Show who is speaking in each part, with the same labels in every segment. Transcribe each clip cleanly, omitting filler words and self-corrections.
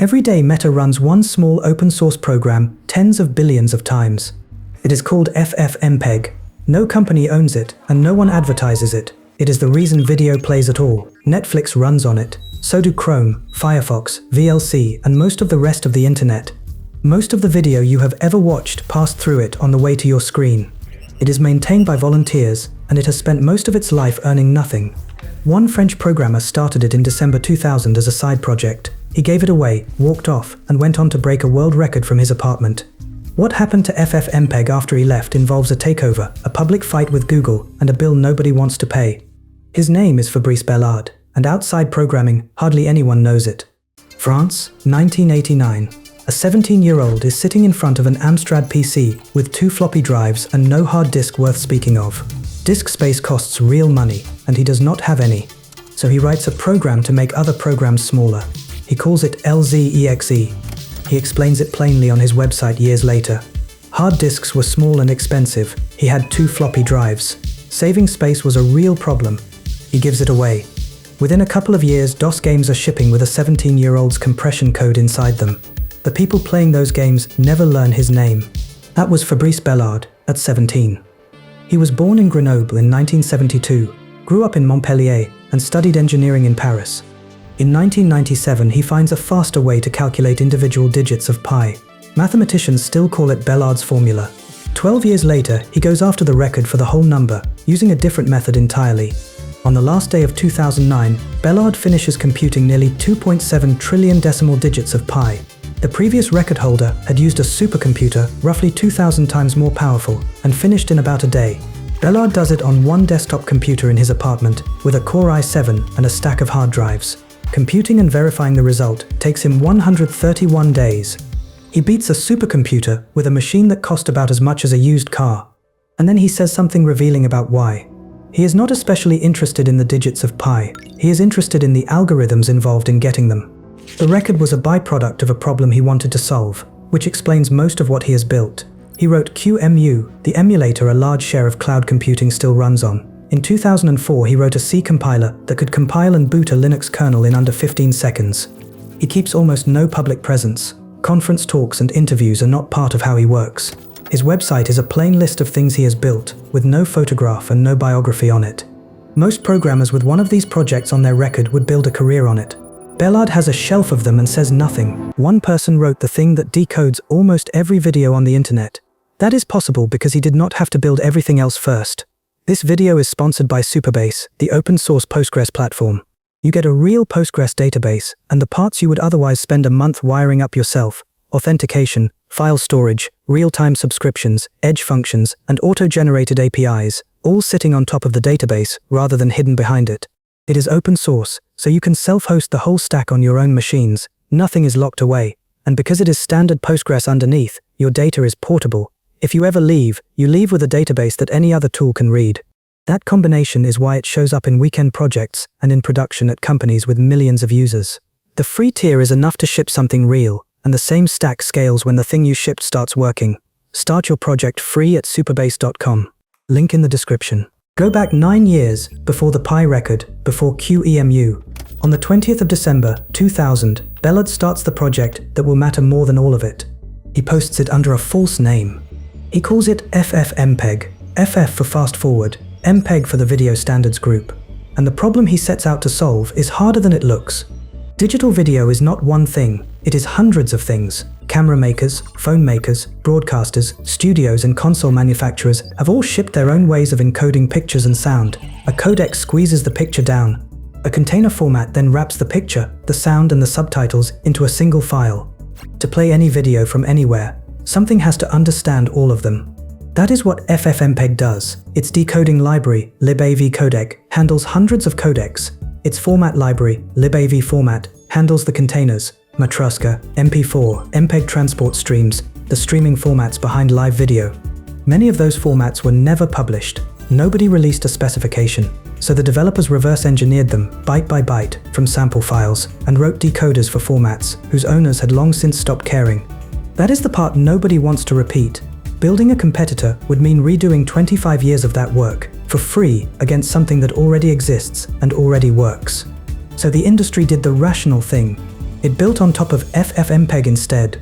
Speaker 1: Every day Meta runs one small open source program tens of billions of times. It is called FFmpeg. No company owns it, and no one advertises it. It is the reason video plays at all. Netflix runs on it. So do Chrome, Firefox, VLC, and most of the rest of the internet. Most of the video you have ever watched passed through it on the way to your screen. It is maintained by volunteers, and it has spent most of its life earning nothing. One French programmer started it in December 2000 as a side project. He gave it away, walked off, and went on to break a world record from his apartment. What happened to FFmpeg after he left involves a takeover, a public fight with Google, and a bill nobody wants to pay. His name is Fabrice Bellard, and outside programming, hardly anyone knows it. France, 1989. A 17-year-old is sitting in front of an Amstrad PC with 2 floppy drives and no hard disk worth speaking of. Disk space costs real money, and he does not have any. So he writes a program to make other programs smaller. He calls it LZEXE. He explains it plainly on his website years later. Hard disks were small and expensive. He had 2 floppy drives. Saving space was a real problem. He gives it away. Within a couple of years, DOS games are shipping with a 17-year-old's compression code inside them. The people playing those games never learn his name. That was Fabrice Bellard, at 17. He was born in Grenoble in 1972, grew up in Montpellier, and studied engineering in Paris. In 1997, he finds a faster way to calculate individual digits of pi. Mathematicians still call it Bellard's formula. 12 years later, he goes after the record for the whole number, using a different method entirely. On the last day of 2009, Bellard finishes computing nearly 2.7 trillion decimal digits of pi. The previous record holder had used a supercomputer roughly 2,000 times more powerful and finished in about a day. Bellard does it on one desktop computer in his apartment with a Core i7 and a stack of hard drives. Computing and verifying the result takes him 131 days. He beats a supercomputer with a machine that cost about as much as a used car. And then he says something revealing about why. He is not especially interested in the digits of pi. He is interested in the algorithms involved in getting them. The record was a byproduct of a problem he wanted to solve, which explains most of what he has built. He wrote QEMU, the emulator a large share of cloud computing still runs on. In 2004, he wrote a C compiler that could compile and boot a Linux kernel in under 15 seconds. He keeps almost no public presence. Conference talks and interviews are not part of how he works. His website is a plain list of things he has built, with no photograph and no biography on it. Most programmers with one of these projects on their record would build a career on it. Bellard has a shelf of them and says nothing. One person wrote the thing that decodes almost every video on the internet. That is possible because he did not have to build everything else first. This video is sponsored by Supabase, the open source Postgres platform. You get a real Postgres database, and the parts you would otherwise spend a month wiring up yourself, authentication, file storage, real-time subscriptions, edge functions, and auto-generated APIs, all sitting on top of the database rather than hidden behind it. It is open source, so you can self-host the whole stack on your own machines. Nothing is locked away, and because it is standard Postgres underneath, your data is portable. If you ever leave, you leave with a database that any other tool can read. That combination is why it shows up in weekend projects and in production at companies with millions of users. The free tier is enough to ship something real, and the same stack scales when the thing you shipped starts working. Start your project free at supabase.com. Link in the description. Go back 9 years before the Pi record, before QEMU. On the 20th of December 2000, Bellard starts the project that will matter more than all of it. He posts it under a false name. He calls it FFmpeg, FF for fast forward, Mpeg for the Video Standards Group. And the problem he sets out to solve is harder than it looks. Digital video is not one thing, it is hundreds of things. Camera makers, phone makers, broadcasters, studios and console manufacturers have all shipped their own ways of encoding pictures and sound. A codec squeezes the picture down. A container format then wraps the picture, the sound and the subtitles into a single file. To play any video from anywhere, something has to understand all of them. That is what FFmpeg does. Its decoding library, libav codec, handles hundreds of codecs. Its format library, libav format, handles the containers, Matroska, MP4, Mpeg transport streams, the streaming formats behind live video. Many of those formats were never published. Nobody released a specification, so the developers reverse engineered them, byte by byte, from sample files, and wrote decoders for formats whose owners had long since stopped caring. That is the part nobody wants to repeat. Building a competitor would mean redoing 25 years of that work, for free, against something that already exists and already works. So the industry did the rational thing. It built on top of FFmpeg instead.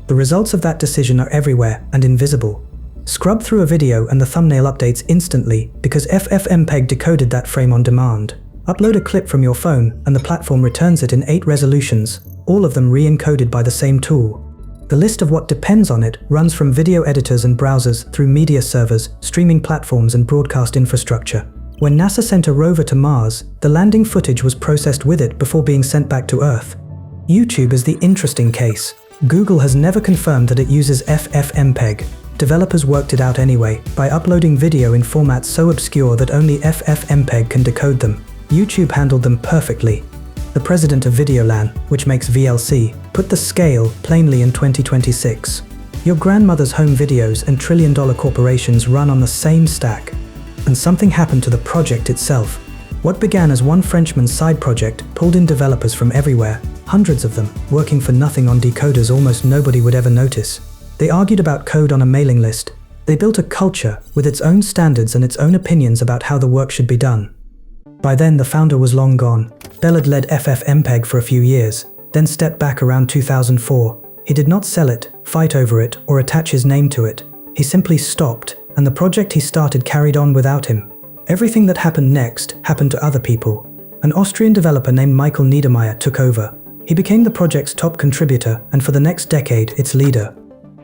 Speaker 1: The results of that decision are everywhere and invisible. Scrub through a video and the thumbnail updates instantly because FFmpeg decoded that frame on demand. Upload a clip from your phone and the platform returns it in 8 resolutions, all of them re-encoded by the same tool. The list of what depends on it runs from video editors and browsers through media servers, streaming platforms and broadcast infrastructure. When NASA sent a rover to Mars, the landing footage was processed with it before being sent back to Earth. YouTube is the interesting case. Google has never confirmed that it uses FFmpeg. Developers worked it out anyway, by uploading video in formats so obscure that only FFmpeg can decode them. YouTube handled them perfectly. The president of Videolan, which makes VLC, put the scale plainly in 2026. Your grandmother's home videos and trillion-dollar corporations run on the same stack. And something happened to the project itself. What began as one Frenchman's side project pulled in developers from everywhere, hundreds of them, working for nothing on decoders almost nobody would ever notice. They argued about code on a mailing list. They built a culture with its own standards and its own opinions about how the work should be done. By then, the founder was long gone. Bellard led FFmpeg for a few years, then stepped back around 2004. He did not sell it, fight over it, or attach his name to it. He simply stopped, and the project he started carried on without him. Everything that happened next happened to other people. An Austrian developer named Michael Niedermeyer took over. He became the project's top contributor and for the next decade, its leader.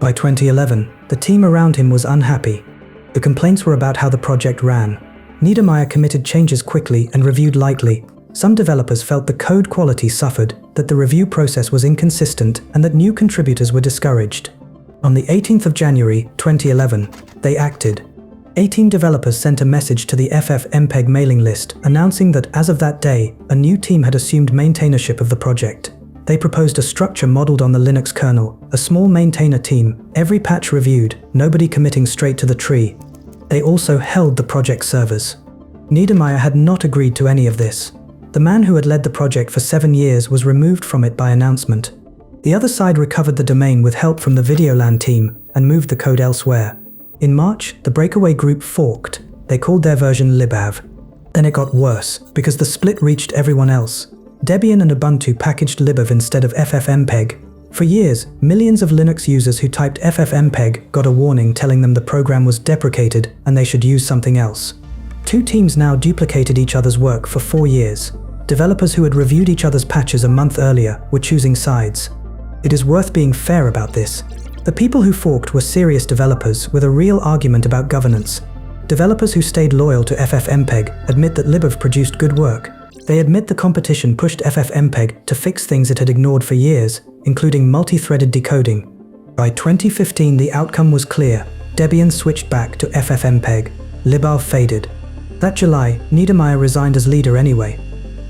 Speaker 1: By 2011, the team around him was unhappy. The complaints were about how the project ran. Niedermeyer committed changes quickly and reviewed lightly. Some developers felt the code quality suffered, that the review process was inconsistent, and that new contributors were discouraged. On the 18th of January, 2011, they acted. 18 developers sent a message to the FFmpeg mailing list announcing that as of that day, a new team had assumed maintainership of the project. They proposed a structure modeled on the Linux kernel, a small maintainer team, every patch reviewed, nobody committing straight to the tree. They also held the project servers. Niedermeyer had not agreed to any of this. The man who had led the project for 7 years was removed from it by announcement. The other side recovered the domain with help from the Videolan team and moved the code elsewhere. In March, the breakaway group forked. They called their version libav. Then it got worse, because the split reached everyone else. Debian and Ubuntu packaged libav instead of FFmpeg. For years, millions of Linux users who typed FFmpeg got a warning telling them the program was deprecated and they should use something else. 2 teams now duplicated each other's work for 4 years. Developers who had reviewed each other's patches a month earlier were choosing sides. It is worth being fair about this. The people who forked were serious developers with a real argument about governance. Developers who stayed loyal to FFmpeg admit that libav produced good work. They admit the competition pushed FFmpeg to fix things it had ignored for years, including multi-threaded decoding. By 2015, the outcome was clear. Debian switched back to FFmpeg. libav faded. That July, Niedermeyer resigned as leader anyway.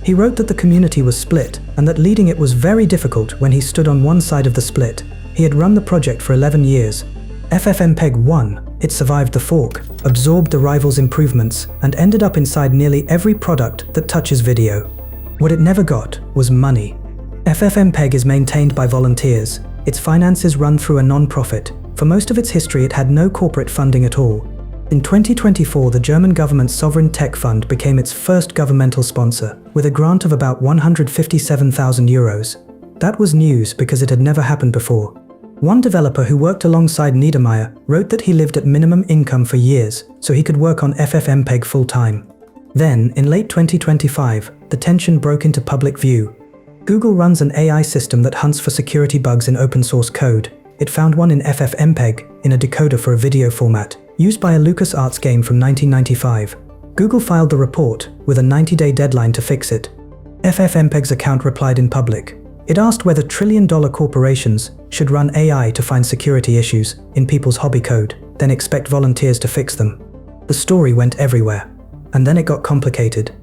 Speaker 1: He wrote that the community was split, and that leading it was very difficult when he stood on one side of the split. He had run the project for 11 years. FFmpeg won. It survived the fork, absorbed the rival's improvements, and ended up inside nearly every product that touches video. What it never got was money. FFmpeg is maintained by volunteers. Its finances run through a non-profit. For most of its history, it had no corporate funding at all. In 2024, the German government's Sovereign Tech Fund became its first governmental sponsor, with a grant of about 157,000 euros. That was news because it had never happened before. One developer who worked alongside Niedermeyer wrote that he lived at minimum income for years, so he could work on FFmpeg full-time. Then, in late 2025, the tension broke into public view. Google runs an AI system that hunts for security bugs in open-source code. It found one in FFmpeg, in a decoder for a video format, used by a LucasArts game from 1995. Google filed the report, with a 90-day deadline to fix it. FFmpeg's account replied in public. It asked whether trillion-dollar corporations should run AI to find security issues in people's hobby code, then expect volunteers to fix them. The story went everywhere. And then it got complicated.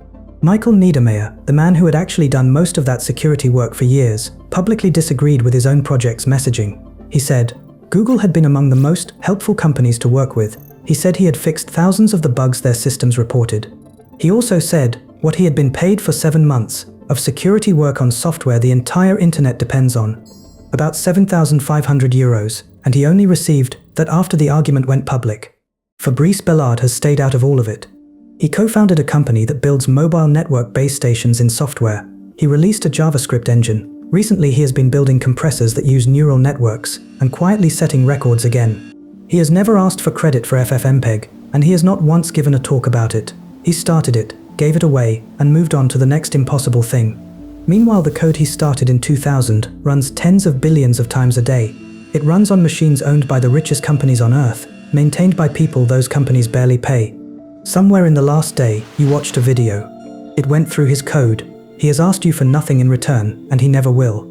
Speaker 1: Michael Niedermeyer, the man who had actually done most of that security work for years, publicly disagreed with his own project's messaging. He said, Google had been among the most helpful companies to work with. He said he had fixed thousands of the bugs their systems reported. He also said what he had been paid for 7 months of security work on software the entire internet depends on, about 7,500 euros, and he only received that after the argument went public. Fabrice Bellard has stayed out of all of it. He co-founded a company that builds mobile network base stations in software. He released a JavaScript engine, Recently he has been building compressors that use neural networks and quietly setting records again. He has never asked for credit for FFmpeg, and he has not once given a talk about it. He started it, gave it away, and moved on to the next impossible thing. Meanwhile, the code he started in 2000 runs tens of billions of times a day. It runs on machines owned by the richest companies on Earth, maintained by people those companies barely pay. Somewhere in the last day, you watched a video. It went through his code. He has asked you for nothing in return, and he never will.